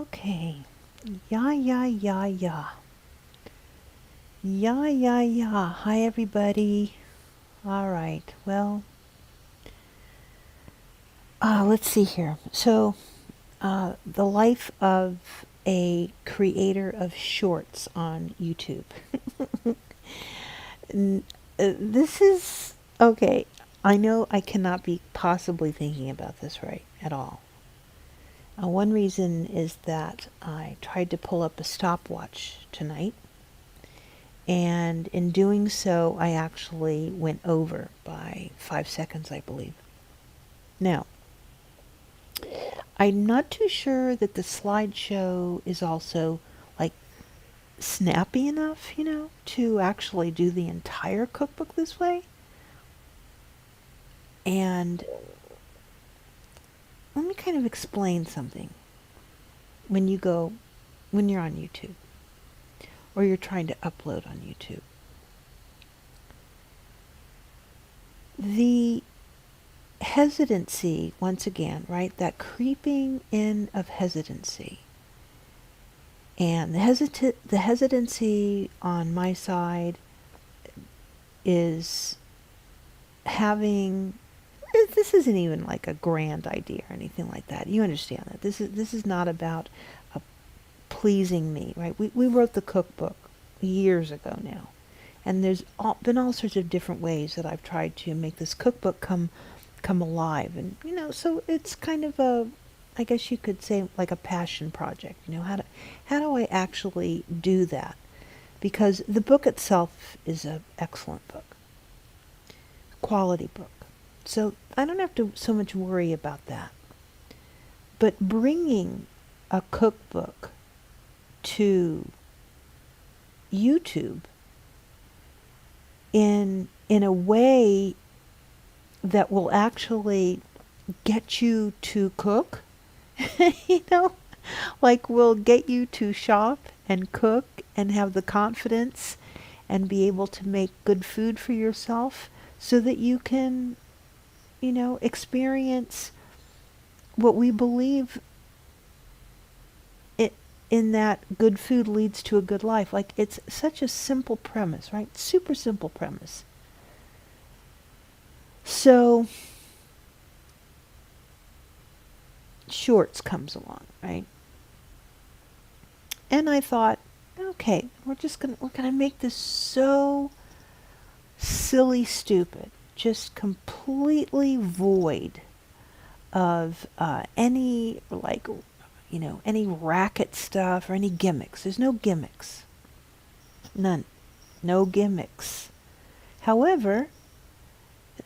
Okay. Yeah, yeah, yeah, yeah. Yeah, yeah, yeah. Hi, everybody. All right. Well, let's see here. So, the life of a creator of shorts on YouTube. This is okay. I know I cannot be possibly thinking about this right at all. One reason is that I tried to pull up a stopwatch tonight, and in doing so, I actually went over by 5 seconds, I believe. Now, I'm not too sure that the slideshow is also like snappy enough, to actually do the entire cookbook this way. And let me kind of explain something. When you're on YouTube, or you're trying to upload on YouTube, the hesitancy, once again, right? That creeping in of hesitancy. And the hesitancy on my side is having, this isn't even like a grand idea or anything like that. You understand that. This is not about pleasing me, right? We wrote the cookbook years ago now. And there's been all sorts of different ways that I've tried to make this cookbook come alive. And, so it's kind of I guess you could say like a passion project. How do I actually do that? Because the book itself is an excellent book, quality book. So I don't have to so much worry about that. But bringing a cookbook to YouTube in a way that will actually get you to cook, like will get you to shop and cook and have the confidence and be able to make good food for yourself so that you can, experience what we believe in that good food leads to a good life. Like, it's such a simple premise, right? Super simple premise. So shorts comes along, right? And I thought, okay, we're gonna make this so silly stupid, just completely void of any any racket stuff or any gimmicks. There's no gimmicks. None. No gimmicks. However,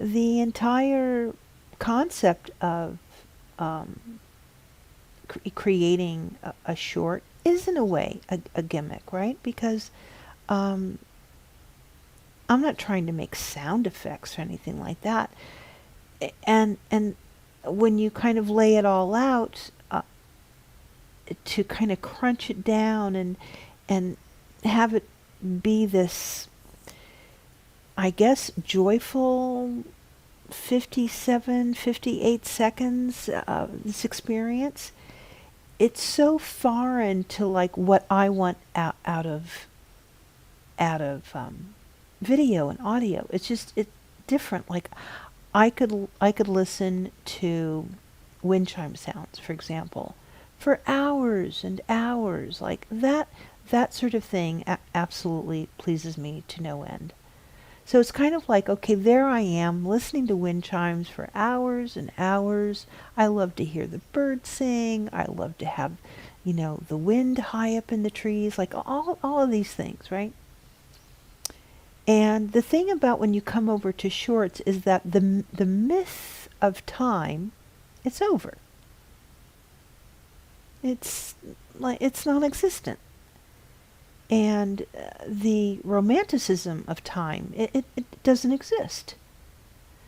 the entire concept of creating a short is in a way a gimmick, right? Because I'm not trying to make sound effects or anything like that. And when you kind of lay it all out, to kind of crunch it down and have it be this, I guess, joyful 58 seconds of this experience, it's so foreign to like what I want out of video and audio. It's different. Like I could listen to wind chime sounds, for example, for hours and hours. Like that sort of thing absolutely pleases me to no end. So it's kind of like, okay, there I am listening to wind chimes for hours and hours. I love to hear the birds sing. I love to have, the wind high up in the trees, like all of these things, right? And the thing about when you come over to shorts is that the myth of time, it's over. It's non-existent. And the romanticism of time, it doesn't exist.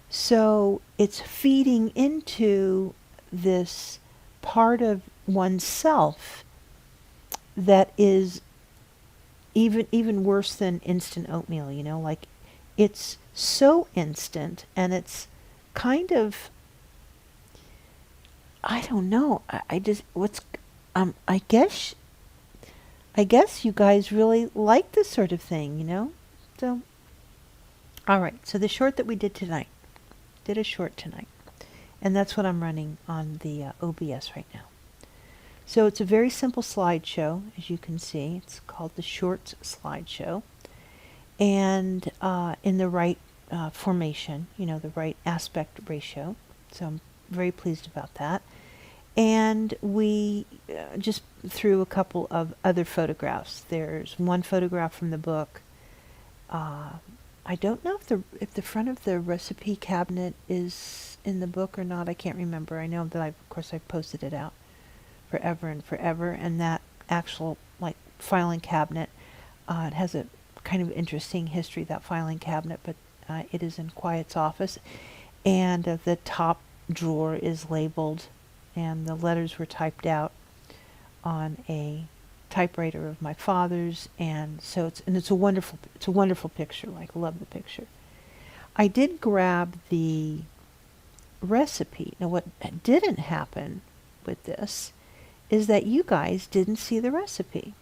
So it's feeding into this part of oneself that is even worse than instant oatmeal, like it's so instant, and it's kind of, I don't know, I just, I guess you guys really like this sort of thing, you know? So, all right. So the short that we did tonight, did a short tonight. And that's what I'm running on the OBS right now. So it's a very simple slideshow, as you can see. It's called the Shorts Slideshow. And in the right formation, you know, the right aspect ratio. So I'm very pleased about that. And we just threw a couple of other photographs. There's one photograph from the book. I don't know if the front of the recipe cabinet is in the book or not. I can't remember. I know that of course I've posted it out forever and forever. And that actual like filing cabinet, it has a kind of interesting history, that filing cabinet, but it is in Quiet's office. And the top drawer is labeled, and the letters were typed out on a typewriter of my father's, and so it's a wonderful picture. Like, love the picture. I did grab the recipe. Now, what didn't happen with this is that you guys didn't see the recipe.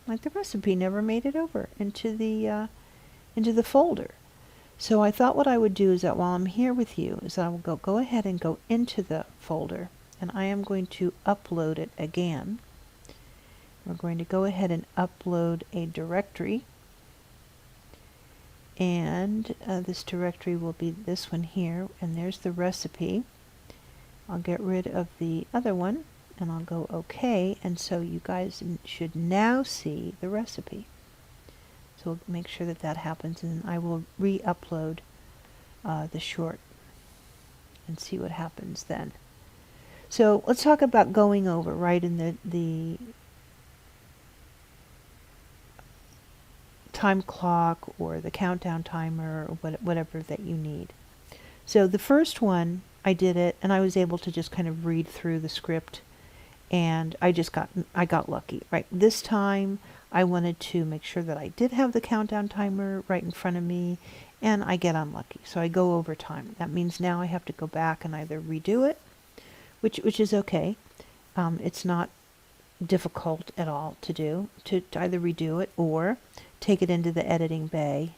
Like, the recipe never made it over into the folder. So I thought what I would do is that while I'm here with you, is I will go ahead and go into the folder, and I am going to upload it again. We're going to go ahead and upload a directory, and this directory will be this one here, and there's the recipe. I'll get rid of the other one, and I'll go OK, and so you guys should now see the recipe. So we'll make sure that that happens, and I will re-upload the short and see what happens then. So let's talk about going over, right, in the time clock or the countdown timer or whatever that you need. So the first one, I did it, and I was able to just kind of read through the script, and I got lucky, right? This time I wanted to make sure that I did have the countdown timer right in front of me, and I get unlucky. So I go over time. That means now I have to go back and either redo it, which is okay. It's not difficult at all to do, to either redo it or take it into the editing bay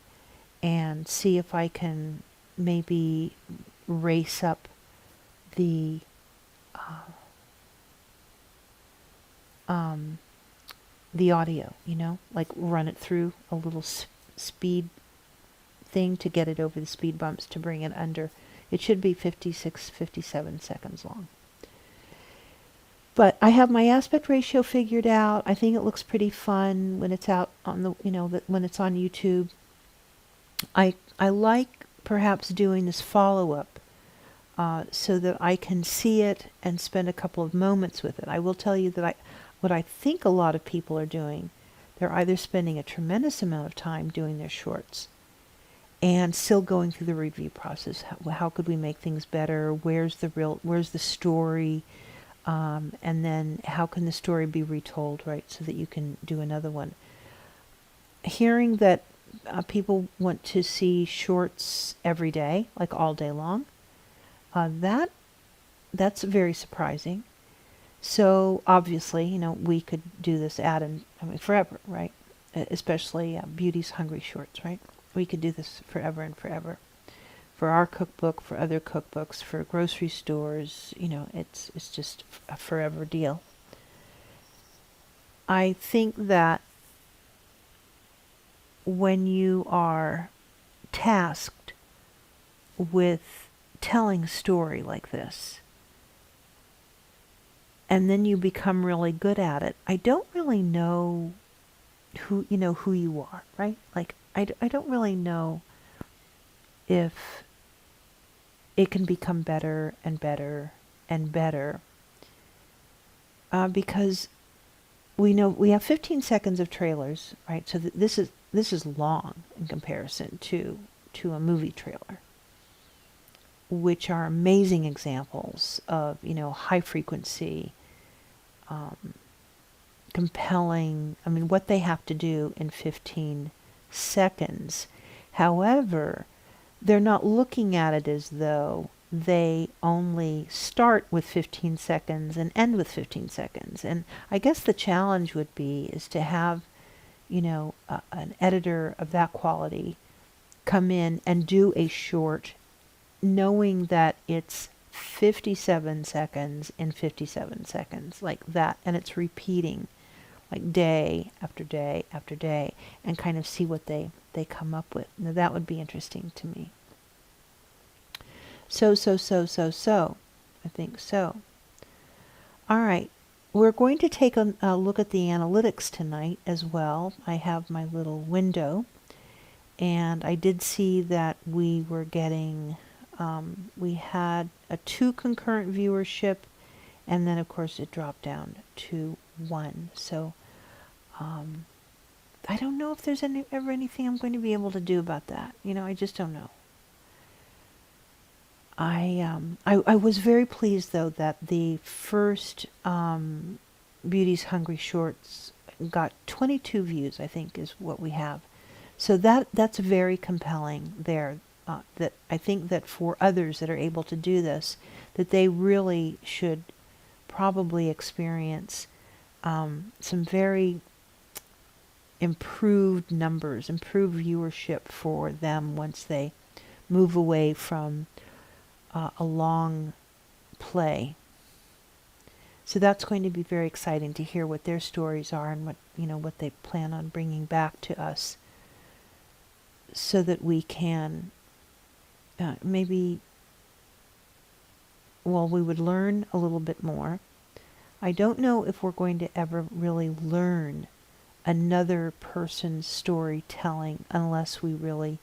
and see if I can maybe race up the audio, you know, like run it through a little speed thing to get it over the speed bumps to bring it under. It should be 56, 57 seconds long. But I have my aspect ratio figured out. I think it looks pretty fun when it's out on the, when it's on YouTube. I like perhaps doing this follow-up so that I can see it and spend a couple of moments with it. I will tell you that what I think a lot of people are doing, they're either spending a tremendous amount of time doing their shorts and still going through the review process. How could we make things better? Where's the story? And then how can the story be retold, right, so that you can do another one. Hearing that people want to see shorts every day, like all day long, that's very surprising. So obviously, we could do this forever, right? Especially Beauty's Hungry Shorts, right? We could do this forever and forever. For our cookbook, for other cookbooks, for grocery stores, it's just a forever deal. I think that when you are tasked with telling a story like this, and then you become really good at it, I don't really know who you are, right? Like, I don't really know if it can become better and better and better, because we know we have 15 seconds of trailers, right? So this is long in comparison to a movie trailer, which are amazing examples of high frequency, compelling. I mean, what they have to do in 15 seconds. However, they're not looking at it as though they only start with 15 seconds and end with 15 seconds. And I guess the challenge would be is to have, an editor of that quality come in and do a short, knowing that it's 57 seconds in 57 seconds, like that, and it's repeating like day after day after day, and kind of see what they come up with. Now that would be interesting to me. So. I think so. All right. We're going to take a look at the analytics tonight as well. I have my little window, and I did see that we were getting, we had a 2 concurrent viewership, and then of course it dropped down to 1. So I don't know if there's ever anything I'm going to be able to do about that. I just don't know. I was very pleased though that the first Beauty's Hungry Shorts got 22 views, I think is what we have. So that's very compelling there. That I think that for others that are able to do this, that they really should probably experience some very improved numbers, improved viewership for them once they move away from a long play. So that's going to be very exciting to hear what their stories are and what they plan on bringing back to us, so that we can maybe, we would learn a little bit more. I don't know if we're going to ever really learn another person's storytelling unless we really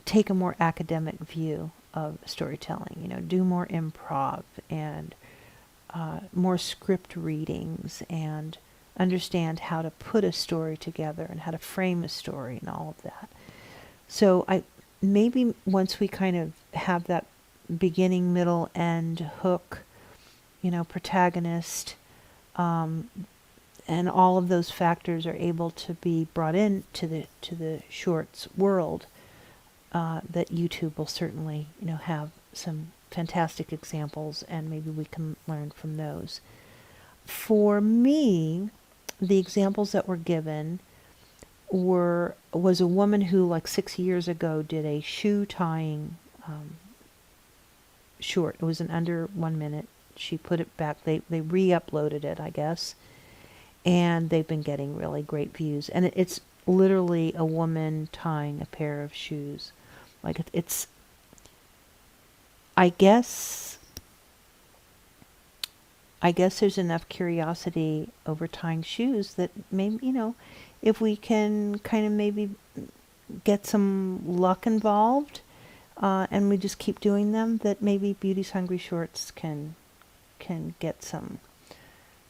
take a more academic view of storytelling, do more improv and more script readings, and understand how to put a story together and how to frame a story and all of that. So maybe once we kind of have that beginning, middle, end hook, protagonist, and all of those factors are able to be brought in to the shorts world, that YouTube will certainly, have some fantastic examples, and maybe we can learn from those. For me, the examples that were given was a woman who, like 6 years ago, did a shoe tying short. It was in under 1 minute. She put it back. They re-uploaded it, I guess, and they've been getting really great views. And it's literally a woman tying a pair of shoes. Like it's, I guess there's enough curiosity over tying shoes that maybe, if we can kind of maybe get some luck involved, and we just keep doing them, that maybe Beauty's Hungry Shorts can get some,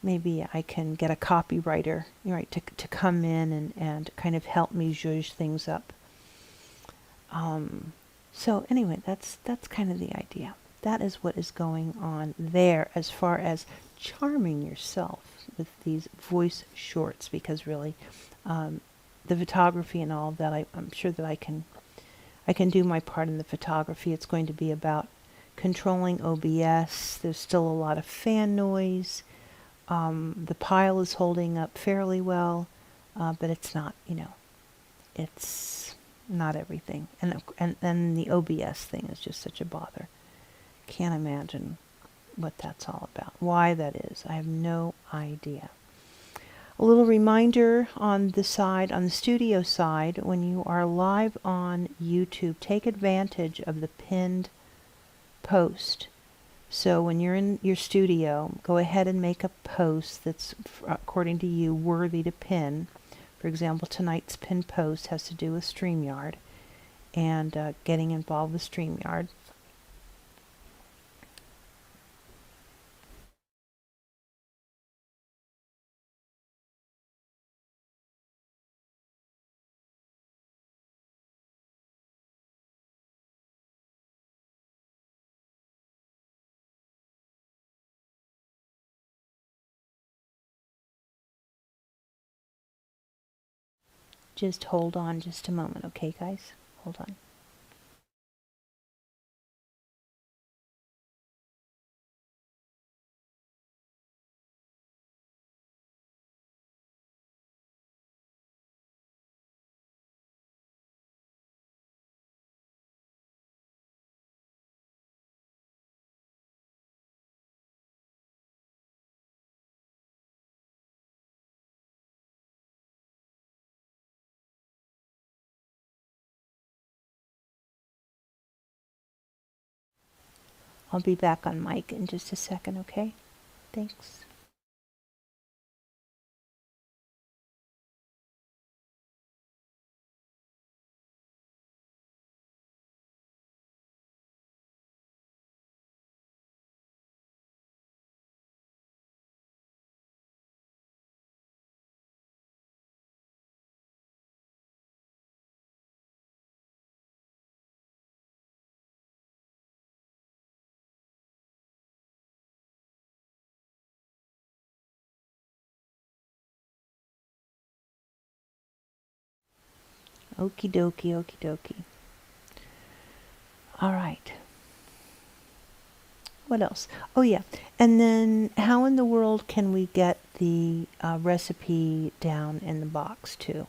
maybe I can get a copywriter, right, to come in and kind of help me zhuzh things up. So anyway, that's kind of the idea. That is what is going on there as far as charming yourself with these voice shorts, because really, the photography and all of that, I'm sure that I can do my part in the photography. It's going to be about controlling OBS. There's still a lot of fan noise. The pile is holding up fairly well, but it's not, it's not everything. And the OBS thing is just such a bother. Can't imagine what that's all about. Why that is, I have no idea. A little reminder on the studio side, when you are live on YouTube, take advantage of the pinned post. So when you're in your studio, go ahead and make a post that's, according to you, worthy to pin. For example, tonight's pinned post has to do with StreamYard and getting involved with StreamYard. Just hold on just a moment, okay, guys? Hold on. I'll be back on mic in just a second, okay? Thanks. Okie dokie, okie dokie. All right. What else? Oh, yeah. And then how in the world can we get the recipe down in the box, too?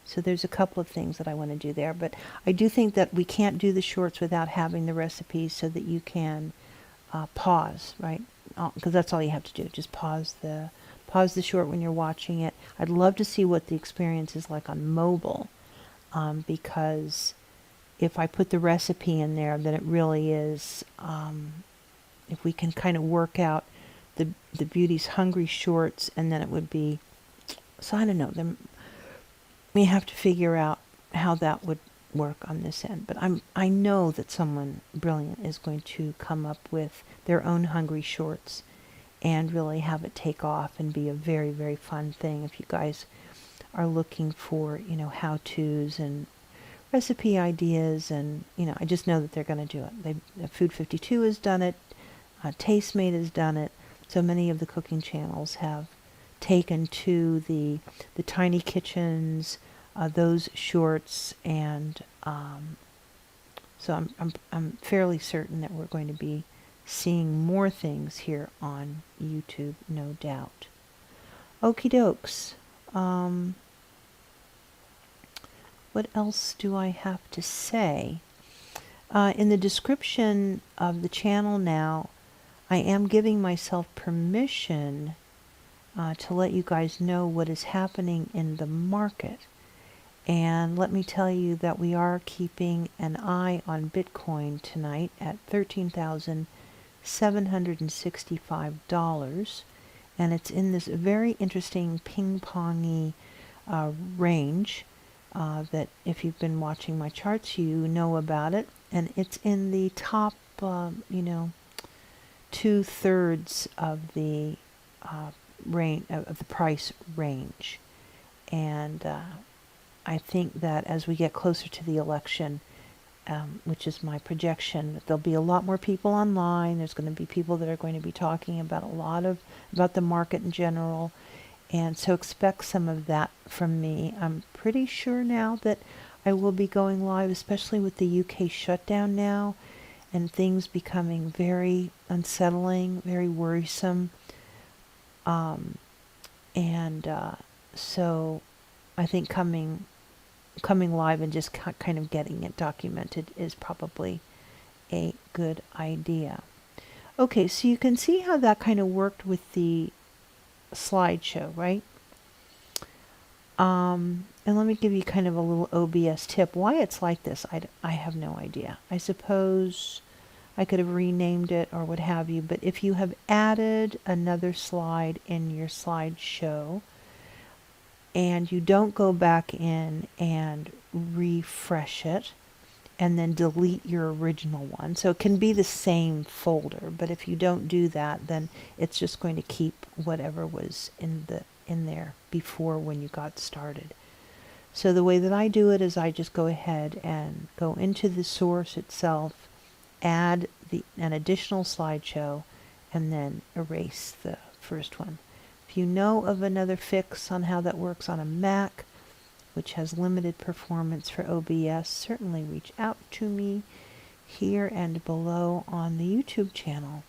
So there's a couple of things that I want to do there. But I do think that we can't do the shorts without having the recipes so that you can pause, right? Because that's all you have to do. Just pause the short when you're watching it. I'd love to see what the experience is like on mobile, because if I put the recipe in there, then it really is, if we can kind of work out the Beauty's Hungry shorts, and then it would be, so I don't know, then we have to figure out how that would work on this end. But I know that someone brilliant is going to come up with their own Hungry shorts and really have it take off and be a very, very fun thing. If you guys are looking for, how-tos and recipe ideas, and, I just know that they're going to do it. Food 52 has done it. Tastemade has done it. So many of the cooking channels have taken to the tiny kitchens, those shorts, and so I'm fairly certain that we're going to be seeing more things here on YouTube, no doubt. Okie dokes. What else do I have to say? In the description of the channel now, I am giving myself permission to let you guys know what is happening in the market. And let me tell you that we are keeping an eye on Bitcoin tonight at $13,765. And it's in this very interesting ping-pongy range that if you've been watching my charts, you know about it. And it's in the top, 2/3 of the range of the price range. And I think that as we get closer to the election, which is my projection, there'll be a lot more people online. There's going to be people that are going to be talking about about the market in general. And so expect some of that from me. I'm pretty sure now that I will be going live, especially with the UK shutdown now and things becoming very unsettling, very worrisome. So I think coming live and just kind of getting it documented is probably a good idea. Okay, so you can see how that kind of worked with the slideshow, right? And let me give you kind of a little OBS tip. Why it's like this, I have no idea. I suppose I could have renamed it or what have you, but if you have added another slide in your slideshow and you don't go back in and refresh it and then delete your original one, so it can be the same folder, but if you don't do that, then it's just going to keep whatever was in there before when you got started. So the way that I do it is I just go ahead and go into the source itself, add an additional slideshow, and then erase the first one. If you know of another fix on how that works on a Mac, which has limited performance for OBS, certainly reach out to me here and below on the YouTube channel.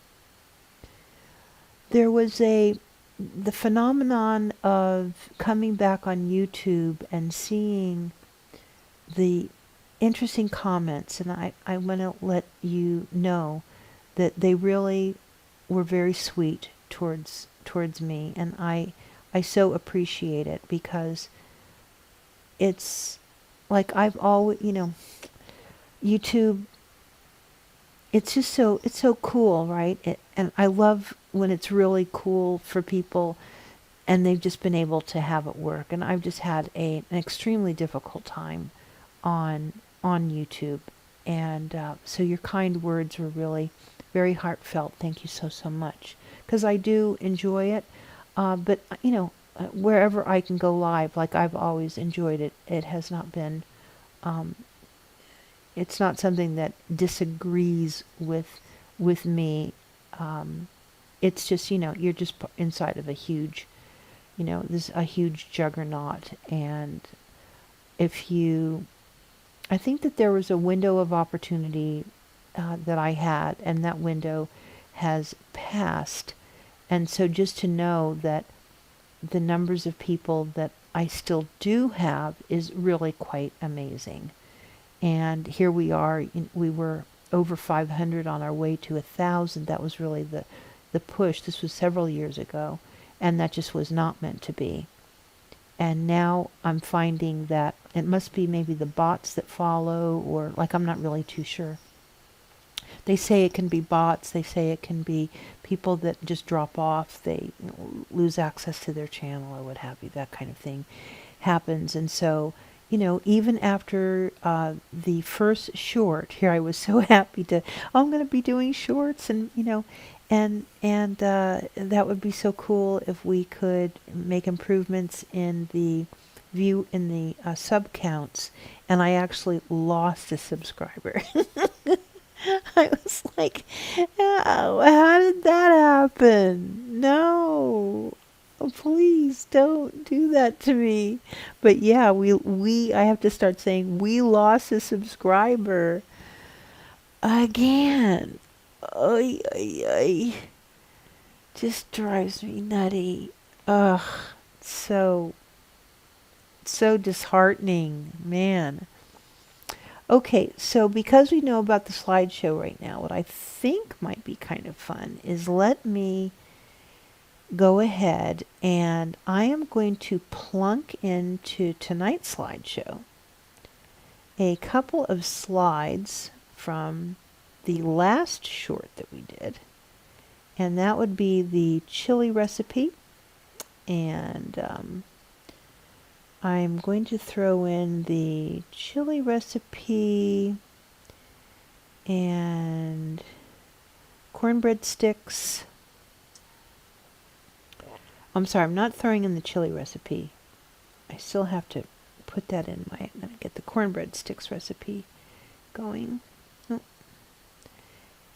There was the phenomenon of coming back on YouTube and seeing the interesting comments, and I want to let you know that they really were very sweet towards me, and I so appreciate it, because it's like I've always, YouTube it's just it's so cool, right? And I love when it's really cool for people and they've just been able to have it work. And I've just had an extremely difficult time on YouTube. And so your kind words were really very heartfelt. Thank you so much. Because I do enjoy it. But, wherever I can go live, like I've always enjoyed it, it has not been, um, it's not something that disagrees with me. It's just, you're just inside of a huge, this a huge juggernaut. And if you, I think that there was a window of opportunity that I had, and that window has passed. And so just to know that the numbers of people that I still do have is really quite amazing. And here we are, we were over 500 on our way to 1,000. That was really the push. This was several years ago, and that just was not meant to be. And now I'm finding that it must be maybe the bots that follow, or like I'm not really too sure. They say it can be bots. They say it can be people that just drop off. They lose access to their channel or what have you. That kind of thing happens. And so, even after the first short, here I was so happy to, I'm going to be doing shorts, and and that would be so cool if we could make improvements in the view in the sub counts. And I actually lost a subscriber. I was like, oh, how did that happen? No, please don't do that to me. But yeah, I have to start saying we lost a subscriber again. Oy, oy, oy. Just drives me nutty. Ugh, so disheartening, man. Okay, so because we know about the slideshow right now, what I think might be kind of fun is let me go ahead and I am going to plunk into tonight's slideshow a couple of slides from the last short that we did. And that would be the chili recipe. And I'm going to throw in the chili recipe and cornbread sticks. I'm sorry, I'm not throwing in the chili recipe. I still have to put that in I'm going to get the cornbread sticks recipe going. Oh.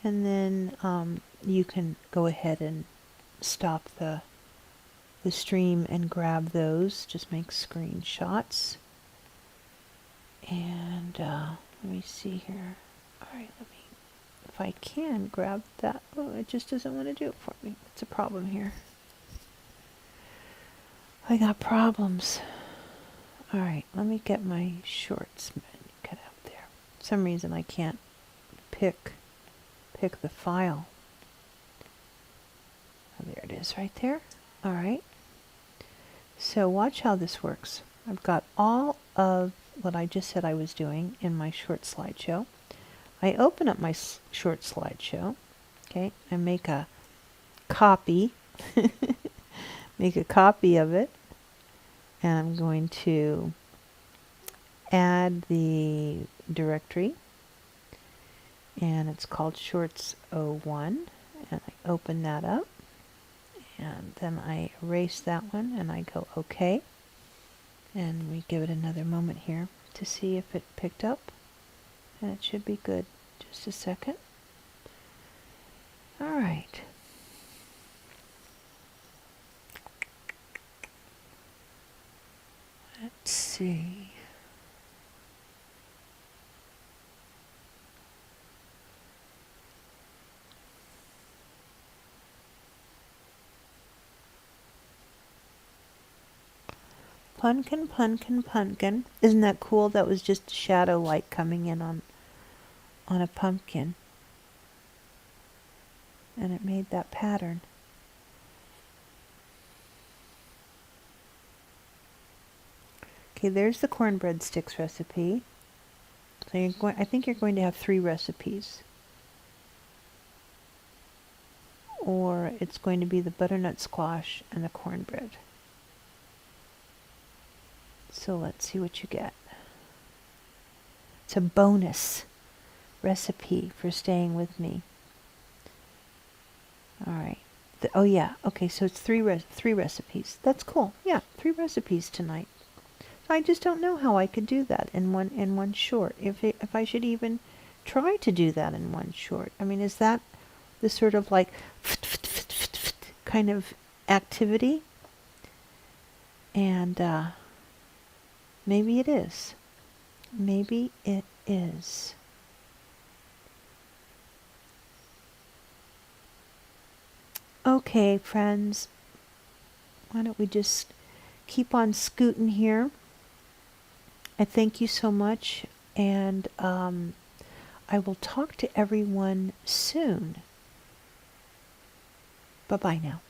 And then you can go ahead and stop the stream and grab those. Just make screenshots. And let me see here. All right, if I can grab that. Oh, it just doesn't want to do it for me. What's the problem here? I got problems. All right, let me get my shorts menu cut out there. For some reason I can't pick the file. Oh, there it is right there. All right. So watch how this works. I've got all of what I just said I was doing in my short slideshow. I open up my short slideshow. Okay, I make a copy. Make a copy of it. And I'm going to add the directory. And it's called Shorts01. And I open that up. And then I erase that one and I go OK. And we give it another moment here to see if it picked up. And it should be good. Just a second. All right. Let's see. Pumpkin, pumpkin, pumpkin. Isn't that cool? That was just shadow light coming in on a pumpkin. And it made that pattern. Okay, there's the cornbread sticks recipe. So I think you're going to have 3 recipes. or it's going to be the butternut squash and the cornbread. So let's see what you get. It's a bonus recipe for staying with me. All right. Oh yeah. Okay. So it's three recipes. That's cool. Yeah, 3 recipes tonight. I just don't know how I could do that in one short. If I should even try to do that in one short. I mean, is that the sort of like kind of activity? And maybe it is. Maybe it is. Okay, friends. Why don't we just keep on scooting here? I thank you so much, and I will talk to everyone soon. Bye-bye now.